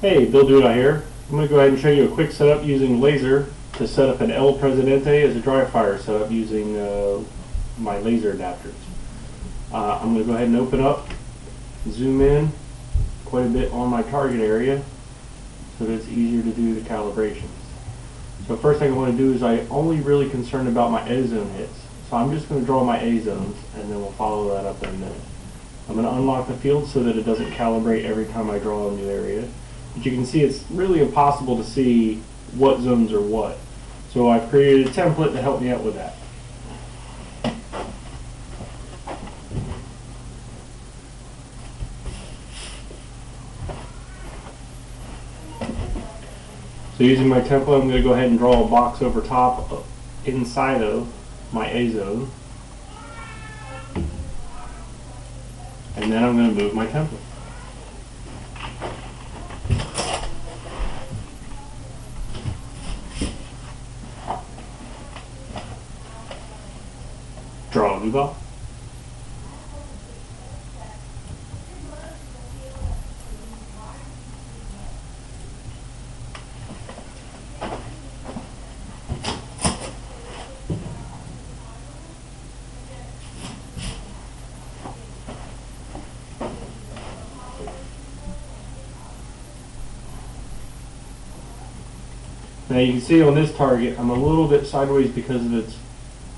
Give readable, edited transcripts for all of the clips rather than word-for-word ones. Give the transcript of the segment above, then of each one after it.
Hey, BDUDA here. I'm going to go ahead and show you a quick setup using LASR to set up an El Presidente as a dry fire setup using my laser adapters. I'm going to go ahead and open up, zoom in quite a bit on my target area so that it's easier to do the calibrations. So first thing I want to do is I'm only really concerned about my A zone hits. So I'm just going to draw my A zones and then we'll follow that up in a minute. I'm going to unlock the field so that it doesn't calibrate every time I draw a new area. But you can see it's really impossible to see what zones are what. So I've created a template to help me out with that. So using my template, I'm going to go ahead and draw a box over top inside of my A zone. And then I'm going to move my template. Draw a new box. Now you can see on this target, I'm a little bit sideways because of its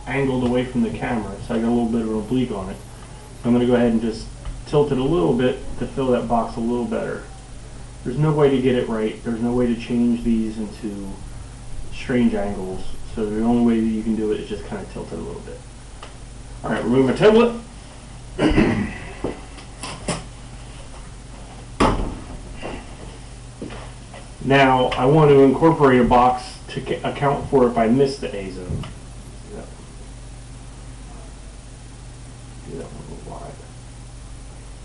angled away from the camera, so I got a little bit of an oblique on it. So I'm going to go ahead and just tilt it a little bit to fill that box a little better. There's no way to get it right. There's no way to change these into strange angles. So the only way that you can do it is just kind of tilt it a little bit. Alright, remove my template. Now I want to incorporate a box to account for if I miss the A zone.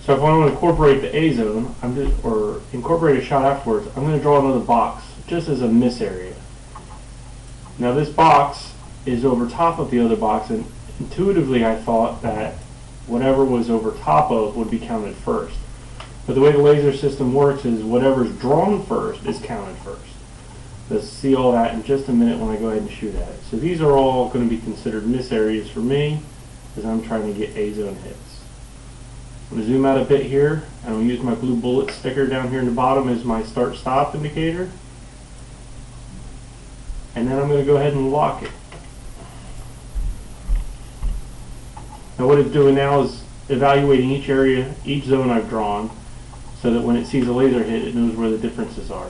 So if I want to incorporate the A zone, or incorporate a shot afterwards, I'm going to draw another box just as a miss area. Now this box is over top of the other box, and intuitively I thought that whatever was over top of would be counted first. But the way the laser system works is whatever's drawn first is counted first. Let's see all that in just a minute when I go ahead and shoot at it. So these are all going to be considered miss areas for me because I'm trying to get A zone hits. I'm going to zoom out a bit here, and I'll use my blue bullet sticker down here in the bottom as my start-stop indicator. And then I'm going to go ahead and lock it. Now what it's doing now is evaluating each area, each zone I've drawn, so that when it sees a laser hit, it knows where the differences are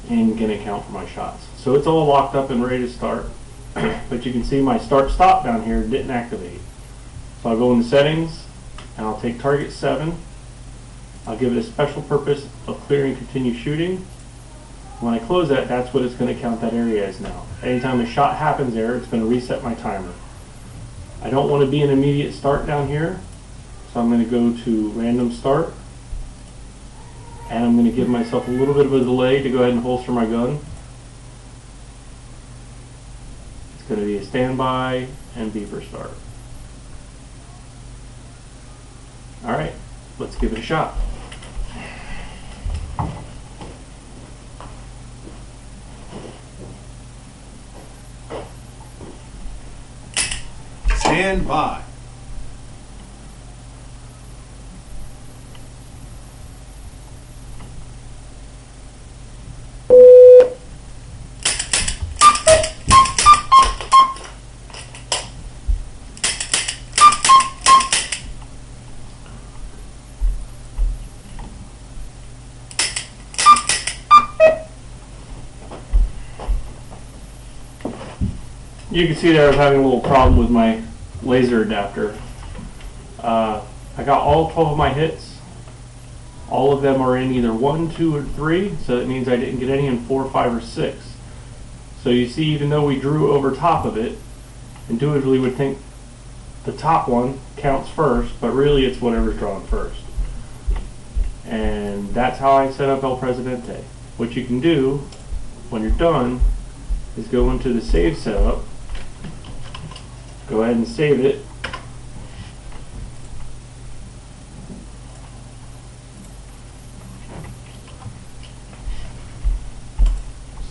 and can account for my shots. So it's all locked up and ready to start, but you can see my start-stop down here didn't activate. So I'll go into settings, and I'll take target 7. I'll give it a special purpose of clearing continue shooting. When I close that, that's what it's going to count that area as now. Anytime a shot happens there, it's going to reset my timer. I don't want to be an immediate start down here, so I'm going to go to random start, and I'm going to give myself a little bit of a delay to go ahead and holster my gun. It's going to be a standby and beeper start. Alright, let's give it a shot. Stand by. You can see there I was having a little problem with my laser adapter. I got all 12 of my hits. All of them are in either 1, 2, or 3, so that means I didn't get any in 4, 5, or 6. So you see, even though we drew over top of it, intuitively would think the top one counts first, but really it's whatever's drawn first. And that's how I set up El Presidente. What you can do when you're done is go into the save setup, go ahead and save it,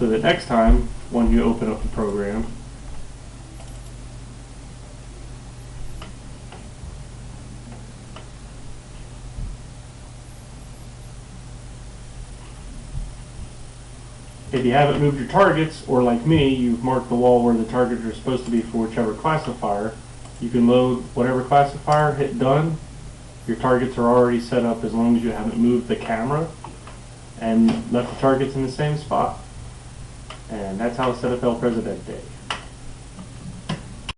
so that next time when you open up the program, if you haven't moved your targets, or like me, you've marked the wall where the targets are supposed to be for whichever classifier, you can load whatever classifier, hit done. Your targets are already set up as long as you haven't moved the camera and left the targets in the same spot. And that's how to set up El Presidente.